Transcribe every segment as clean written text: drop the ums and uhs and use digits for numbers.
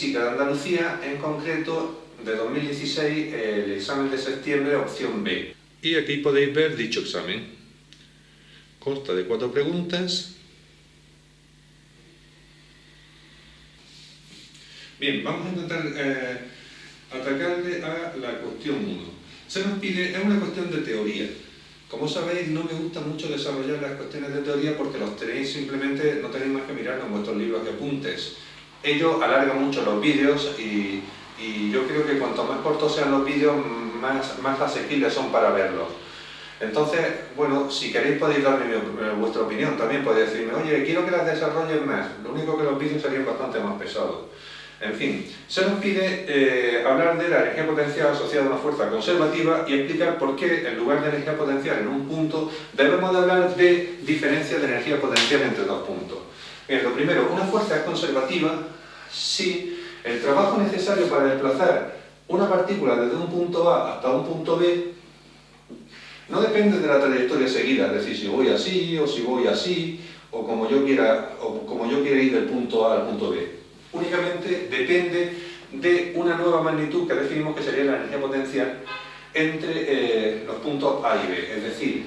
Física de Andalucía, en concreto de 2016, el examen de septiembre, opción B. Y aquí podéis ver dicho examen. Consta de 4 preguntas. Bien, vamos a intentar atacarle a la cuestión 1. Se nos pide, es una cuestión de teoría. Como sabéis, no me gusta mucho desarrollar las cuestiones de teoría porque los tenéis simplemente, no tenéis más que mirarlo en vuestros libros de apuntes. Ellos alargan mucho los vídeos y yo creo que cuanto más cortos sean los vídeos, más asequibles son para verlos. Entonces, bueno, si queréis podéis darme vuestra opinión, también podéis decirme, oye, quiero que las desarrollen más. Lo único que los vídeos serían bastante más pesados. En fin, se nos pide hablar de la energía potencial asociada a una fuerza conservativa y explicar por qué, en lugar de energía potencial en un punto, debemos de hablar de diferencia de energía potencial entre dos puntos. Bien, lo primero, una fuerza es conservativa si el trabajo necesario para desplazar una partícula desde un punto A hasta un punto B no depende de la trayectoria seguida, es decir, si voy así o si voy así, o como yo quiera ir del punto A al punto B. Únicamente depende de una nueva magnitud que definimos que sería la energía potencial entre los puntos A y B. Es decir,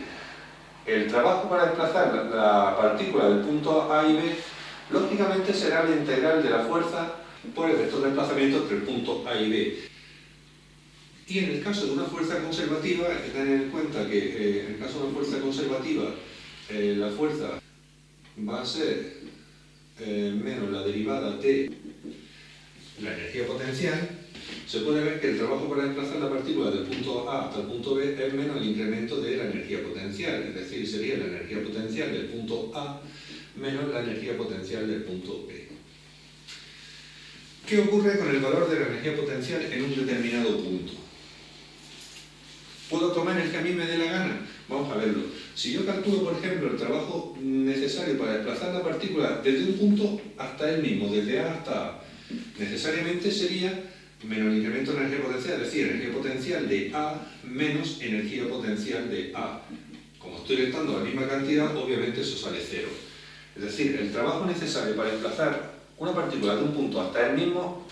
el trabajo para desplazar la partícula del punto A y B, lógicamente será la integral de la fuerza por el vector de desplazamiento entre el punto A y B. Y en el caso de una fuerza conservativa, hay que tener en cuenta que en el caso de una fuerza conservativa, la fuerza va a ser menos la derivada de la energía potencial. Se puede ver que el trabajo para desplazar la partícula del punto A hasta el punto B es menos el incremento de la energía potencial, es decir, sería la energía potencial del punto A menos la energía potencial del punto B. ¿Qué ocurre con el valor de la energía potencial en un determinado punto? ¿Puedo tomar el que a mí me dé la gana? Vamos a verlo. Si yo calculo, por ejemplo, el trabajo necesario para desplazar la partícula desde un punto hasta él mismo, desde A hasta A, necesariamente sería menos el incremento de energía potencial, es decir, energía potencial de A menos energía potencial de A. Como estoy restando la misma cantidad, obviamente eso sale cero. Es decir, el trabajo necesario para desplazar una partícula de un punto hasta él mismo,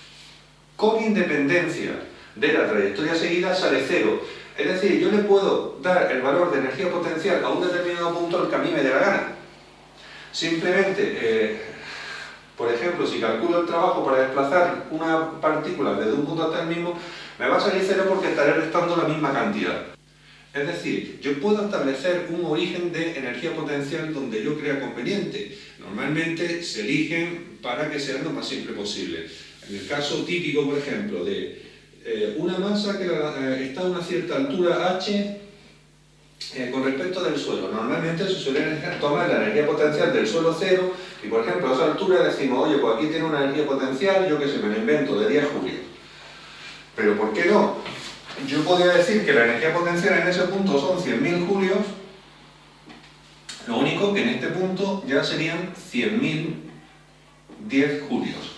con independencia de la trayectoria seguida, sale cero. Es decir, yo le puedo dar el valor de energía potencial a un determinado punto al que a mí me dé la gana. Simplemente, por ejemplo, si calculo el trabajo para desplazar una partícula desde un punto hasta el mismo, me va a salir cero porque estaré restando la misma cantidad. Es decir, yo puedo establecer un origen de energía potencial donde yo crea conveniente. Normalmente se eligen para que sea lo más simple posible. En el caso típico, por ejemplo, de una masa que está a una cierta altura h con respecto del suelo. Normalmente se suele tomar la energía potencial del suelo cero y, por ejemplo, a esa altura decimos, oye, pues aquí tiene una energía potencial, yo que sé, me lo invento, de 10 julios. Pero ¿por qué no? Yo podría decir que la energía potencial en ese punto son 100.000 julios, lo único que en este punto ya serían 100.000 10 julios.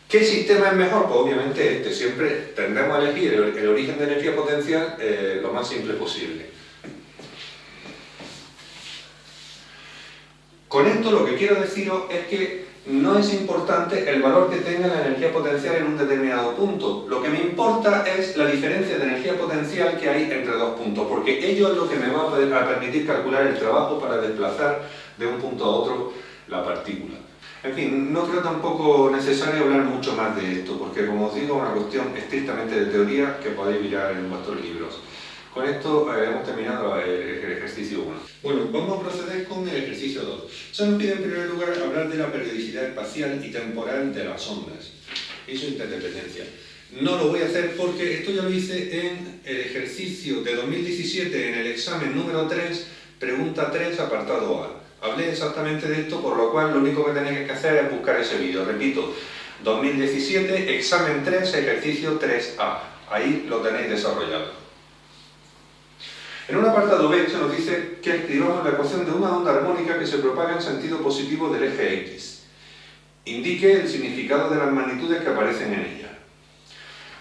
¿Qué sistema es mejor? Pues obviamente este. Siempre tendremos a elegir el origen de energía potencial lo más simple posible. Con esto lo que quiero deciros es que no es importante el valor que tenga la energía potencial en un determinado punto. Lo que me importa es la diferencia de energía potencial que hay entre dos puntos, porque ello es lo que me va a permitir calcular el trabajo para desplazar de un punto a otro la partícula. En fin, no creo tampoco necesario hablar mucho más de esto, porque como os digo, es una cuestión estrictamente de teoría que podéis mirar en vuestros libros. Con esto hemos terminado el ejercicio 1. Bueno, vamos a proceder con el ejercicio 2. Se nos pide en primer lugar hablar de la periodicidad espacial y temporal de las ondas y su interdependencia. No lo voy a hacer porque esto ya lo hice en el ejercicio de 2017 en el examen número 3, pregunta 3, apartado A. Hablé exactamente de esto, por lo cual lo único que tenéis que hacer es buscar ese vídeo. Repito, 2017, examen 3, ejercicio 3A. Ahí lo tenéis desarrollado. En un apartado B se nos dice que escribamos la ecuación de una onda armónica que se propaga en sentido positivo del eje X. Indique el significado de las magnitudes que aparecen en ella.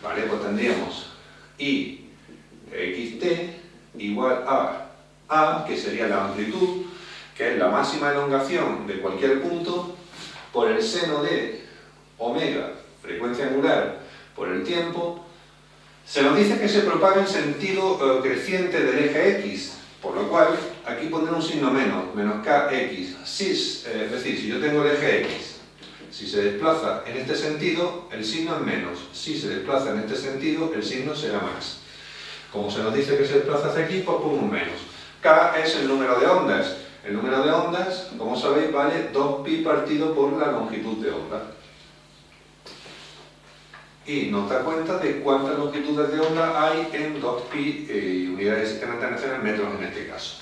Vale, pues tendríamos I xt igual a, que sería la amplitud, que es la máxima elongación de cualquier punto, por el seno de omega, frecuencia angular, por el tiempo, se nos dice que se propaga en sentido creciente del eje X, por lo cual aquí pondré un signo menos, menos kx. Es decir, si yo tengo el eje X, si se desplaza en este sentido, el signo es menos. Si se desplaza en este sentido, el signo será más. Como se nos dice que se desplaza hacia aquí, pues pongo un menos. K es el número de ondas. El número de ondas, como sabéis, vale 2pi partido por la longitud de onda. Y nos da cuenta de cuántas longitudes de onda hay en 2pi y unidades de sistema internacional, metros en este caso.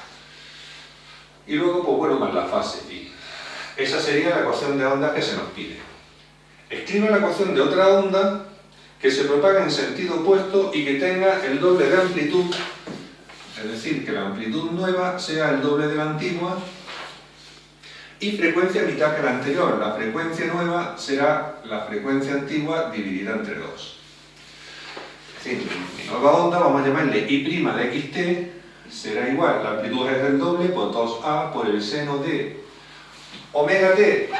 Y luego, pues bueno, más la fase pi. Esa sería la ecuación de ondas que se nos pide. Escribe la ecuación de otra onda que se propaga en sentido opuesto y que tenga el doble de amplitud, es decir, que la amplitud nueva sea el doble de la antigua, y frecuencia mitad que la anterior. La frecuencia nueva será la frecuencia antigua dividida entre 2. Es decir, mi nueva onda, vamos a llamarle I' de xt, será igual, la amplitud es el doble, por 2a por el seno de omega t.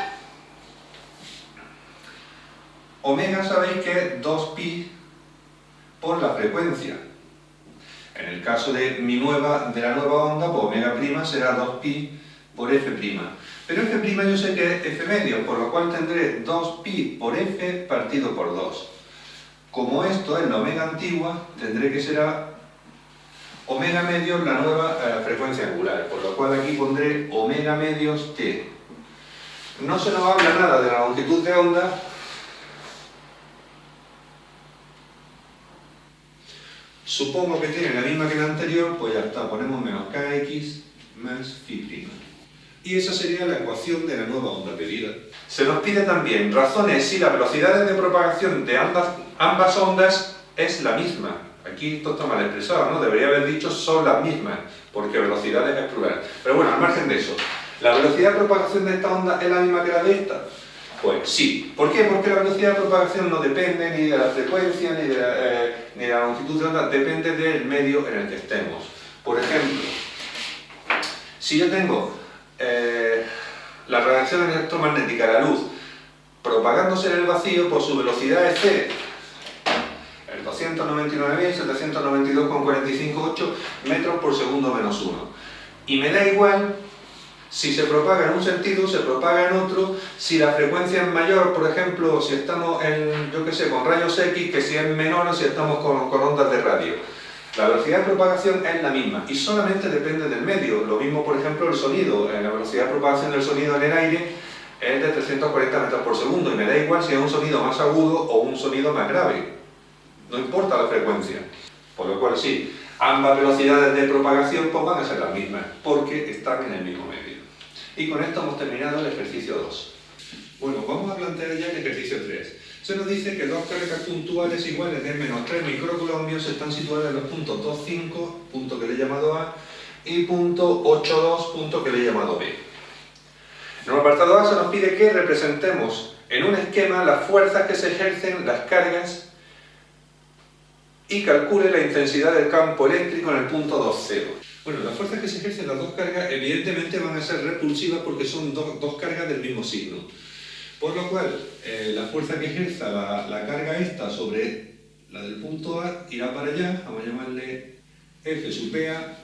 Omega sabéis que es 2pi por la frecuencia. En el caso de la nueva onda, pues omega' será 2pi por f'. Pero f' yo sé que es f medio, por lo cual tendré 2pi por f partido por 2. Como esto es la omega antigua, tendré que será omega medios la nueva frecuencia angular, por lo cual aquí pondré omega medios t. No se nos habla nada de la longitud de onda. Supongo que tiene la misma que la anterior, pues ya está, ponemos menos kx más phi'. Y esa sería la ecuación de la nueva onda pedida. Se nos pide también razones si las velocidades de propagación de ambas ondas es la misma. Aquí esto está mal expresado, ¿no? Debería haber dicho son las mismas, porque velocidades es plural. Pero bueno, al margen de eso, ¿la velocidad de propagación de esta onda es la misma que la de esta? Pues sí. ¿Por qué? Porque la velocidad de propagación no depende ni de la frecuencia ni de la longitud de onda, depende del medio en el que estemos. Por ejemplo, si yo tengo la radiación electromagnética de la luz propagándose en el vacío, pues su velocidad es c, el 299.792,458 metros por segundo menos 1. Y me da igual si se propaga en un sentido, se propaga en otro, si la frecuencia es mayor, por ejemplo, si estamos con rayos X, que si es menor o si estamos con ondas de radio. La velocidad de propagación es la misma y solamente depende del medio. Lo mismo, por ejemplo, el sonido. La velocidad de propagación del sonido en el aire es de 340 metros por segundo y me da igual si es un sonido más agudo o un sonido más grave. No importa la frecuencia. Por lo cual sí, ambas velocidades de propagación pues van a ser las mismas porque están en el mismo medio. Y con esto hemos terminado el ejercicio 2. Bueno, vamos a plantear ya el ejercicio 3. Se nos dice que dos cargas puntuales iguales de menos 3 microcoulombios están situadas en los puntos 2,5, punto que le he llamado A, y punto 8,2, punto que le he llamado B. En el apartado A se nos pide que representemos en un esquema las fuerzas que se ejercen, las cargas, y calcule la intensidad del campo eléctrico en el punto 2,0. Bueno, las fuerzas que se ejercen las dos cargas evidentemente van a ser repulsivas porque son dos cargas del mismo signo. Por lo cual, la fuerza que ejerza la carga esta sobre la del punto A irá para allá, vamos a llamarle F sub A,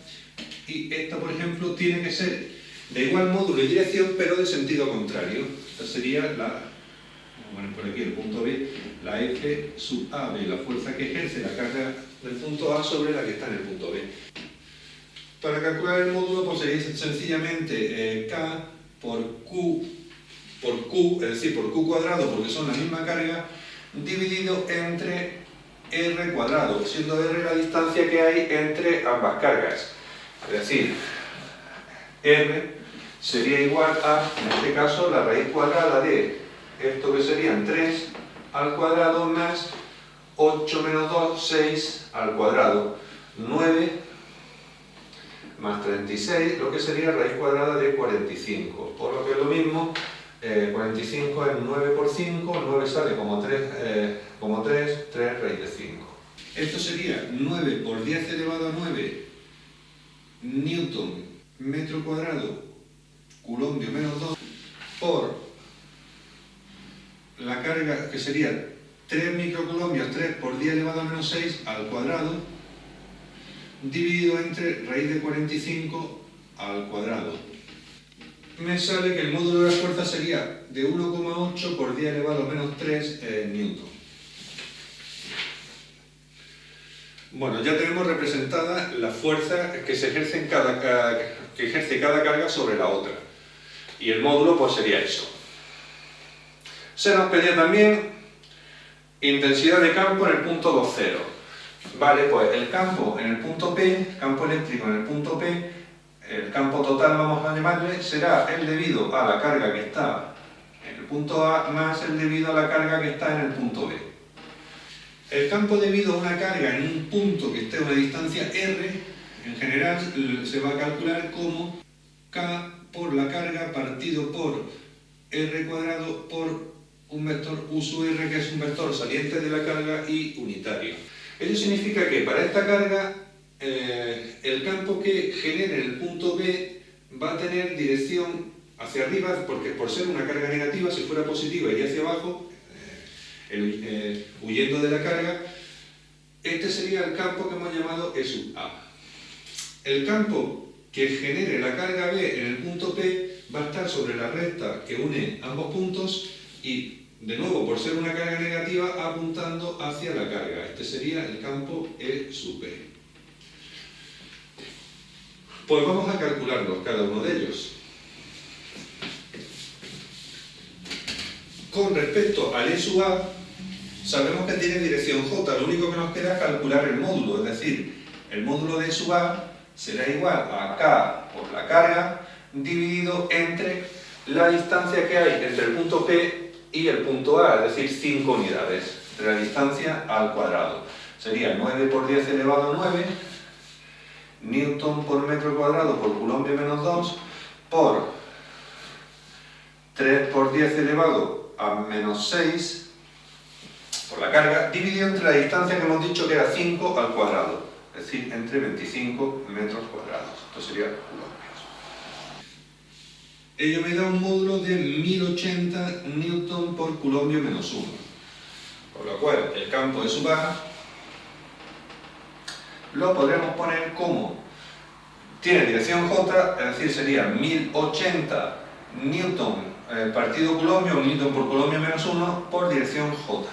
y esta, por ejemplo, tiene que ser de igual módulo y dirección, pero de sentido contrario. Esta sería vamos a poner por aquí el punto B, la F sub AB, la fuerza que ejerce la carga del punto A sobre la que está en el punto B. Para calcular el módulo, pues sería sencillamente K por Q, es decir, por Q cuadrado, porque son la misma carga, dividido entre R cuadrado, siendo R la distancia que hay entre ambas cargas. Es decir, R sería igual a, en este caso, la raíz cuadrada de esto que serían 3 al cuadrado más 8 menos 2, 6 al cuadrado, 9 más 36, lo que sería raíz cuadrada de 45, por lo que es lo mismo. 45 es 9 por 5, 9 sale como 3 raíz de 5. Esto sería 9 por 10 elevado a 9 newton metro cuadrado coulombio menos 2 por la carga, que sería 3 microcoulombios, 3 por 10 elevado a menos 6 al cuadrado, dividido entre raíz de 45 al cuadrado. Me sale que el módulo de la fuerza sería de 1,8 por 10 elevado a menos 3 newton. Bueno, ya tenemos representadas las fuerzas que se ejercen que ejerce cada carga sobre la otra. Y el módulo pues sería eso. Se nos pedía también intensidad de campo en el punto 2, 0. Vale, pues el campo en el punto P, campo eléctrico en el punto P, el campo total vamos a llamarle, será el debido a la carga que está en el punto A más el debido a la carga que está en el punto B. El campo debido a una carga en un punto que esté a una distancia R, en general se va a calcular como K por la carga partido por R cuadrado por un vector U sub R, que es un vector saliente de la carga y unitario. Ello significa que para esta carga el campo que genere en el punto B va a tener dirección hacia arriba, porque por ser una carga negativa, si fuera positiva iría hacia abajo, huyendo de la carga. Este sería el campo que hemos llamado E sub A. El campo que genere la carga B en el punto P va a estar sobre la recta que une ambos puntos y, de nuevo, por ser una carga negativa, apuntando hacia la carga. Este sería el campo E sub B. Pues vamos a calcularlos, cada uno de ellos. Con respecto al E sub A, sabemos que tiene dirección J, lo único que nos queda es calcular el módulo, es decir, el módulo de E sub A será igual a K por la carga dividido entre la distancia que hay entre el punto P y el punto A, es decir, 5 unidades, de la distancia al cuadrado. Sería 9 por 10 elevado a 9 newton por metro cuadrado por coulombio menos 2 por 3 por 10 elevado a menos 6 por la carga, dividido entre la distancia que hemos dicho que era 5 al cuadrado, es decir, entre 25 metros cuadrados. Esto sería coulombios. Ello me da un módulo de 1080 newton por coulombio menos 1. Con lo cual, el campo de sub A lo podremos poner como tiene dirección J, es decir, sería 1080 newton partido coulombio, o newton por coulombio menos 1 por dirección J.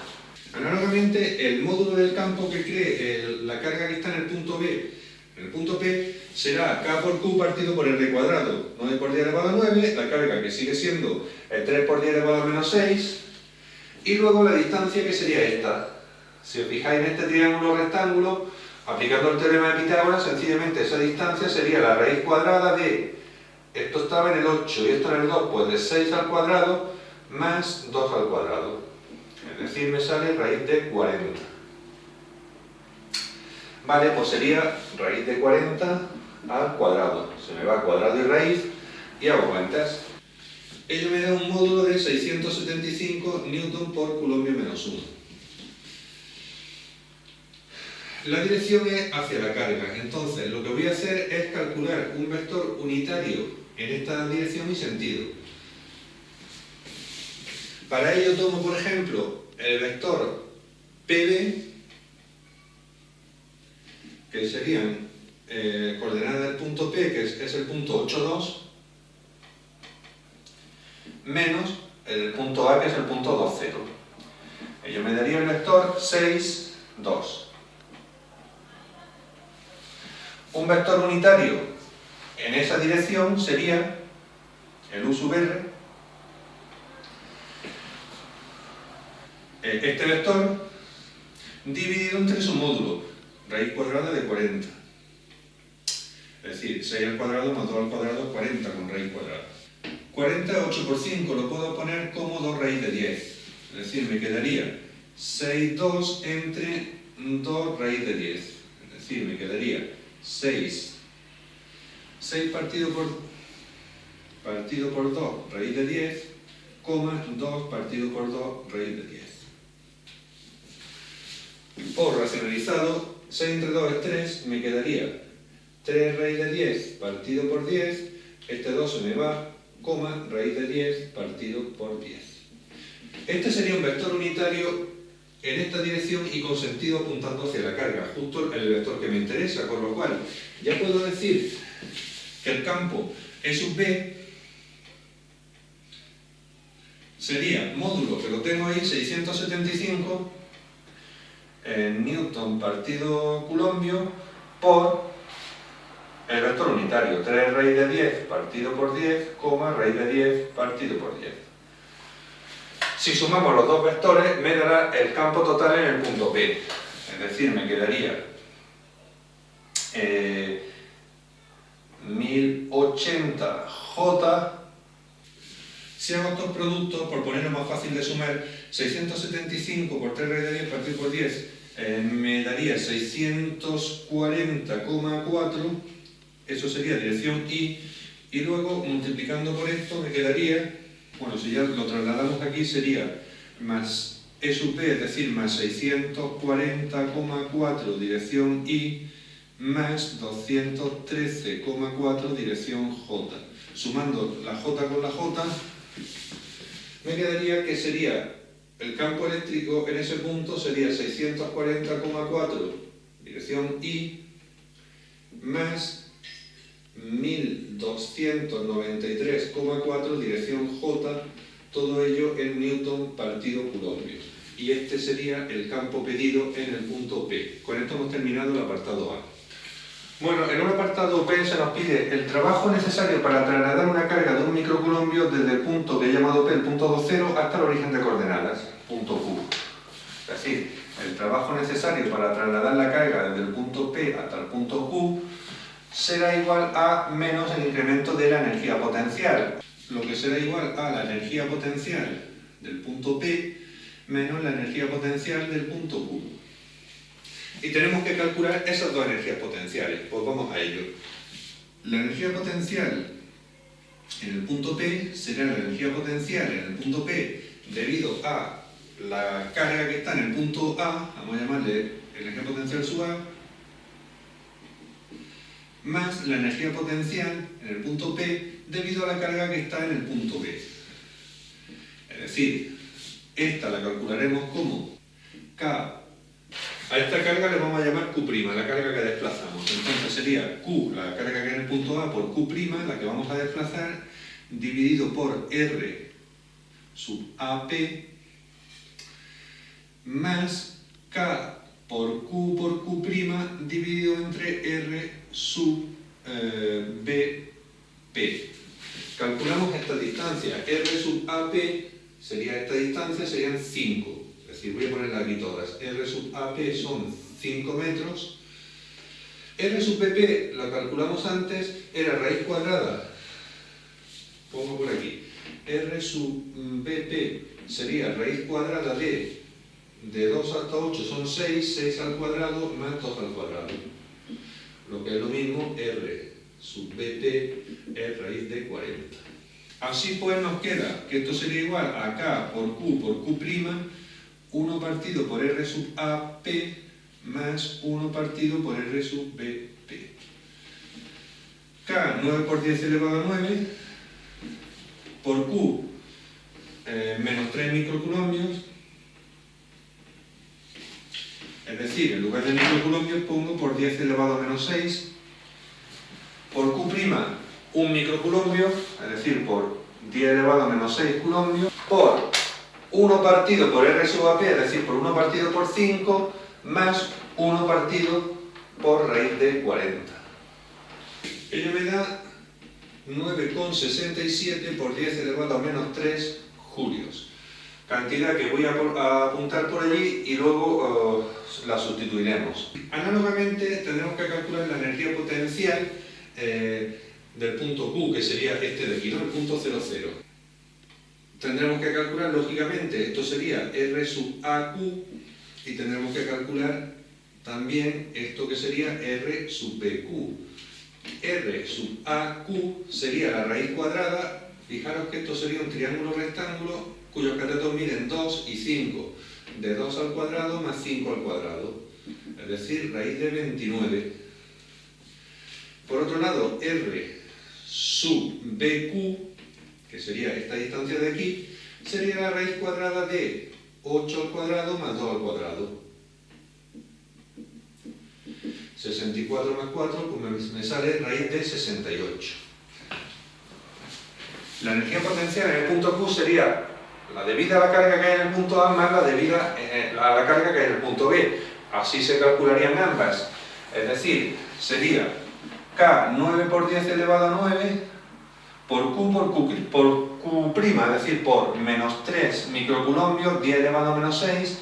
Análogamente, el módulo del campo que cree la carga que está en el punto B, en el punto P, será K por Q partido por R cuadrado, 9 por 10 elevado a 9, la carga que sigue siendo 3 por 10 elevado a menos 6, y luego la distancia que sería esta. Si os fijáis en este triángulo rectángulo, aplicando el teorema de Pitágoras, sencillamente esa distancia sería la raíz cuadrada de, esto estaba en el 8 y esto en el 2, pues de 6 al cuadrado más 2 al cuadrado. Es decir, me sale raíz de 40. Vale, pues sería raíz de 40 al cuadrado. Se me va cuadrado y raíz y hago cuentas. Ello me da un módulo de 675 newton por coulombio menos 1. La dirección es hacia la carga, entonces lo que voy a hacer es calcular un vector unitario en esta dirección y sentido. Para ello tomo, por ejemplo, el vector PB, que serían coordenadas del punto P, que es el punto 8, 2, menos el punto A, que es el punto 2, 0. Ello me daría el vector 6, 2. Un vector unitario en esa dirección sería el U sub R. Este vector dividido entre su módulo, raíz cuadrada de 40. Es decir, 6 al cuadrado más 2 al cuadrado, 40 con raíz cuadrada. 40, 8 por 5 lo puedo poner como 2 raíz de 10. Es decir, me quedaría 6, 2 entre 2 raíz de 10. Es decir, me quedaría 6 partido por 2 raíz de 10, coma 2 partido por 2 raíz de 10. Por racionalizado, 6 entre 2 es 3, me quedaría 3 raíz de 10 partido por 10, este 2 se me va, coma raíz de 10 partido por 10. Este sería un vector unitario en esta dirección y con sentido apuntando hacia la carga, justo el vector que me interesa, con lo cual ya puedo decir que el campo E sub B sería módulo, que lo tengo ahí, 675 Newton partido Coulombio por el vector unitario, 3 raíz de 10 partido por 10, raíz de 10 partido por 10. Si sumamos los dos vectores, me dará el campo total en el punto P. Es decir, me quedaría 1080 J. Si hago estos productos, por ponerlo más fácil de sumar, 675 por 3 raíz de 10 partido por 10 me daría 640,4, eso sería dirección I, y luego multiplicando por esto me quedaría, bueno, si ya lo trasladamos aquí sería más E sub P, es decir, más 640,4 dirección I, más 213,4 dirección J. Sumando la J con la J, me quedaría que sería el campo eléctrico en ese punto sería 640,4 dirección I más 1293,4 dirección J, todo ello en Newton partido Coulombio. Y este sería el campo pedido en el punto P. Con esto hemos terminado el apartado A. Bueno, en un apartado P se nos pide el trabajo necesario para trasladar una carga de un microculombio desde el punto que he llamado P, el punto 2,0, hasta el origen de coordenadas, punto Q. Es decir, el trabajo necesario para trasladar la carga desde el punto P hasta el punto Q será igual a menos el incremento de la energía potencial, lo que será igual a la energía potencial del punto P menos la energía potencial del punto Q. Y tenemos que calcular esas dos energías potenciales. Pues vamos a ello. La energía potencial en el punto P será la energía potencial en el punto P debido a la carga que está en el punto A, vamos a llamarle energía potencial sub A, más la energía potencial en el punto P debido a la carga que está en el punto B. Es decir, esta la calcularemos como K. A esta carga le vamos a llamar Q', la carga que desplazamos. Entonces sería Q, la carga que hay en el punto A, por Q', la que vamos a desplazar, dividido por R sub AP, más K por Q', dividido entre R sub BP. Calculamos esta distancia. R sub AP sería esta distancia, serían 5. Es decir, voy a ponerlas aquí todas. R sub AP son 5 metros. R sub BP, la calculamos antes, era raíz cuadrada. Pongo por aquí. R sub BP sería raíz cuadrada de 2 hasta 8 son 6, 6 al cuadrado más 2 al cuadrado. Lo que es lo mismo, R sub BP es raíz de 40. Así pues nos queda que esto sería igual a K por Q', 1 partido por R sub AP más 1 partido por R sub BP. K, 9 por 10 elevado a 9, por Q, menos 3 microcoulombios. Es decir, en lugar de microcoulombios pongo por 10 elevado a menos 6. Por Q', 1 microcoulombio, es decir, por 10 elevado a menos 6 coulombios, por 1 partido por R sub AP, es decir, por 1 partido por 5, más 1 partido por raíz de 40. Ello me da 9,67 por 10 elevado a menos 3 julios. Cantidad que voy a apuntar por allí y luego la sustituiremos. Análogamente tendremos que calcular la energía potencial del punto Q, que sería este de aquí, ¿no? El punto 00. Tendremos que calcular, lógicamente, esto sería R sub AQ, y tendremos que calcular también esto que sería R sub BQ. R sub AQ sería la raíz cuadrada. Fijaros que esto sería un triángulo rectángulo cuyos catetos miden 2 y 5, de 2 al cuadrado más 5 al cuadrado, es decir, raíz de 29. Por otro lado, R sub BQ, que sería esta distancia de aquí, sería la raíz cuadrada de 8 al cuadrado más 2 al cuadrado. 64 más 4, pues me sale raíz de 68. La energía potencial en el punto Q sería la debida a la carga que hay en el punto A más la debida a la carga que hay en el punto B. Así se calcularían ambas. Es decir, sería K 9 por 10 elevado a 9 por Q', es decir, por menos 3 microcoulombios, 10 elevado a menos 6,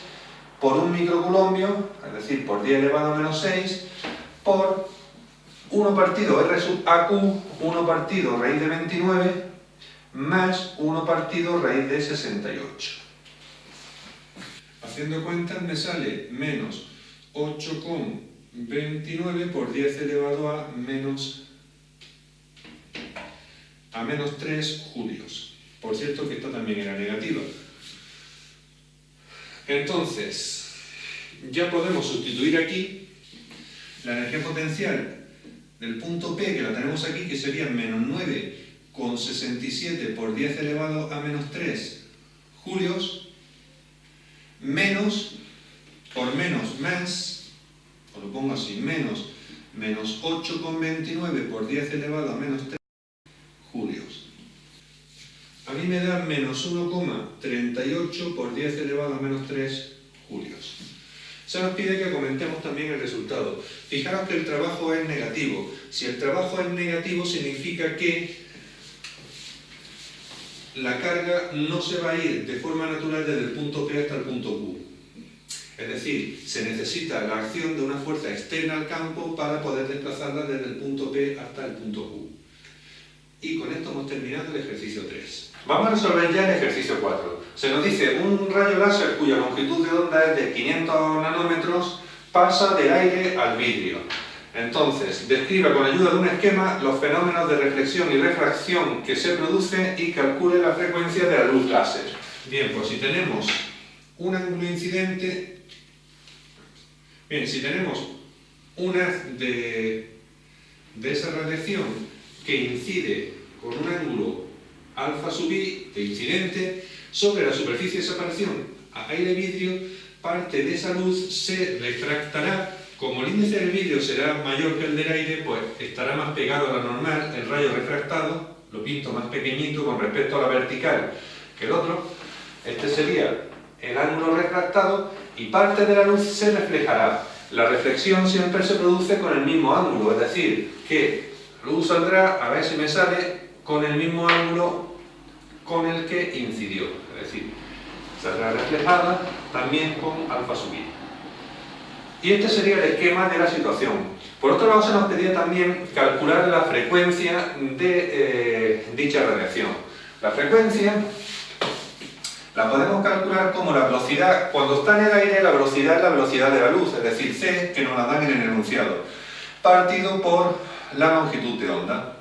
por 1 microcoulumbio, es decir, por 10 elevado a menos 6, por 1 partido R sub AQ, 1 partido raíz de 29, más 1 partido raíz de 68. Haciendo cuentas me sale menos 8,29 por 10 elevado a menos 3 julios. Por cierto que esta también era negativa. Entonces, ya podemos sustituir aquí la energía potencial del punto P, que la tenemos aquí, que sería menos 9,67 por 10 elevado a menos 3 julios, menos, por menos más, os lo pongo así, menos 8,29 por 10 elevado a menos 3 julios. A mí me da menos 1,38 por 10 elevado a menos 3 julios. Se nos pide que comentemos también el resultado. Fijaros que el trabajo es negativo. Si el trabajo es negativo significa que la carga no se va a ir de forma natural desde el punto P hasta el punto Q. Es decir, se necesita la acción de una fuerza externa al campo para poder desplazarla desde el punto P hasta el punto Q. Y con esto hemos terminado el ejercicio 3. Vamos a resolver ya el ejercicio 4. Se nos dice un rayo láser cuya longitud de onda es de 500 nanómetros pasa del aire al vidrio. Entonces, describa con ayuda de un esquema los fenómenos de reflexión y refracción que se producen y calcule la frecuencia de la luz láser. Bien, pues si tenemos un ángulo incidente, si tenemos una de esa radiación que incide con un ángulo alfa sub i de incidente sobre la superficie de separación a aire vidrio, parte de esa luz se refractará. Como el índice del vidrio será mayor que el del aire, pues estará más pegado a la normal. El rayo refractado lo pinto más pequeñito con respecto a la vertical que el otro. Este sería el ángulo refractado y parte de la luz se reflejará. La reflexión siempre se produce con el mismo ángulo, es decir, que la luz saldrá, a ver si me sale, con el mismo ángulo con el que incidió. Es decir, saldrá reflejada también con alfa sub i. Y este sería el esquema de la situación. Por otro lado, se nos pedía también calcular la frecuencia de dicha radiación. La frecuencia la podemos calcular como la velocidad. Cuando está en el aire, la velocidad es la velocidad de la luz, es decir, c, que nos la dan en el enunciado, partido por la longitud de onda.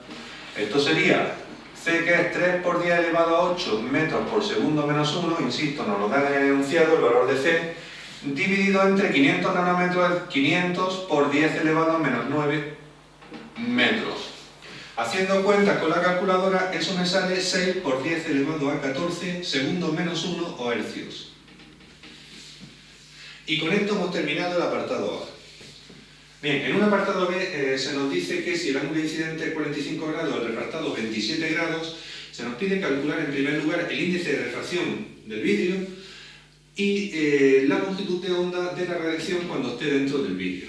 Esto sería c, que es 3 por 10 elevado a 8 metros por segundo menos 1, insisto, nos lo dan en el enunciado, el valor de c, dividido entre 500 nanómetros, 500 por 10 elevado a menos 9 metros. Haciendo cuentas con la calculadora, eso me sale 6 por 10 elevado a 14 segundos menos 1 o hercios. Y con esto hemos terminado el apartado A. Bien, en un apartado B se nos dice que si el ángulo incidente es 45 grados, el refractado 27 grados, se nos pide calcular en primer lugar el índice de refracción del vidrio y la longitud de onda de la radiación cuando esté dentro del vidrio.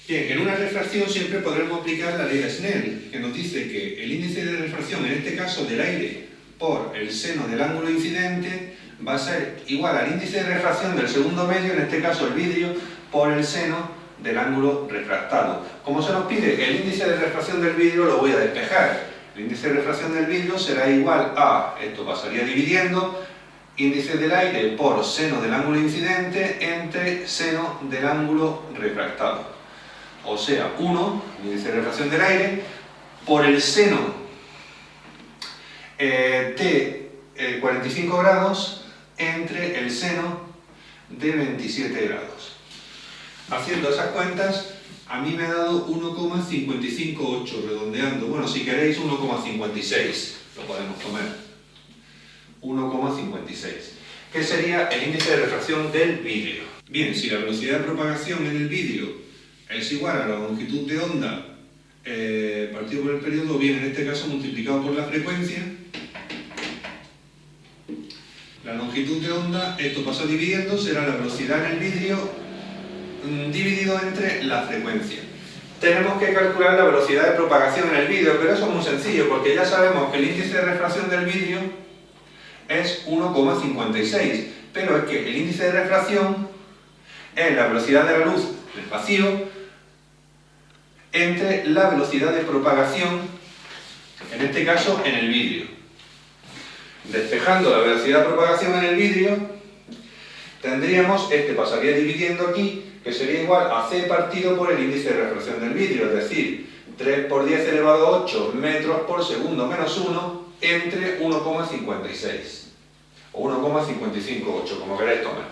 Bien, en una refracción siempre podremos aplicar la ley de Snell, que nos dice que el índice de refracción, en este caso del aire, por el seno del ángulo incidente, va a ser igual al índice de refracción del segundo medio, en este caso el vidrio, por el seno del ángulo refractado. Como se nos pide el índice de refracción del vidrio, lo voy a despejar. El índice de refracción del vidrio será igual a, esto pasaría dividiendo, índice del aire por seno del ángulo incidente entre seno del ángulo refractado. O sea, 1, índice de refracción del aire, por el seno de 45 grados entre el seno de 27 grados. Haciendo esas cuentas, a mí me ha dado 1,558, redondeando. Bueno, si queréis 1,56, lo podemos tomar. 1,56, que sería el índice de refracción del vidrio. Bien, si la velocidad de propagación en el vidrio es igual a la longitud de onda partido por el periodo, bien, en este caso multiplicado por la frecuencia, la longitud de onda, esto pasa dividiendo, será la velocidad en el vidrio dividido entre la frecuencia. Tenemos que calcular la velocidad de propagación en el vidrio, pero eso es muy sencillo, porque ya sabemos que el índice de refracción del vidrio es 1,56, pero es que el índice de refracción es la velocidad de la luz del vacío entre la velocidad de propagación, en este caso en el vidrio. Despejando la velocidad de propagación en el vidrio, tendríamos, pasaría dividiendo aquí, que sería igual a C partido por el índice de refracción del vidrio, es decir, 3 por 10 elevado a 8 metros por segundo menos 1 entre 1,56 o 1,558, como queráis tomar.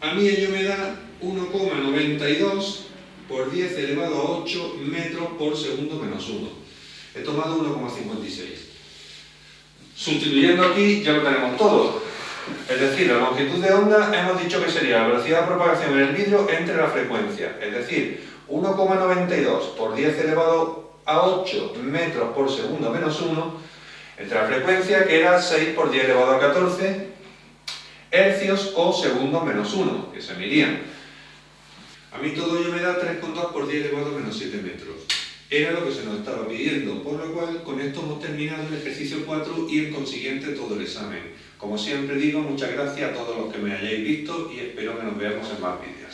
A mí ello me da 1,92 por 10 elevado a 8 metros por segundo menos 1. He tomado 1,56. Sustituyendo aquí ya lo tenemos todo. Es decir, la longitud de onda hemos dicho que sería la velocidad de propagación en el vidrio entre la frecuencia. Es decir, 1,92 por 10 elevado a 8 metros por segundo menos 1 entre la frecuencia, que era 6 por 10 elevado a 14 hercios o segundos menos 1, que se medían. A mí todo ello me da 3,2 por 10 elevado a menos 7 metros. Era lo que se nos estaba pidiendo, por lo cual con esto hemos terminado el ejercicio 4 y en consiguiente todo el examen. Como siempre digo, muchas gracias a todos los que me hayáis visto y espero que nos veamos en más vídeos.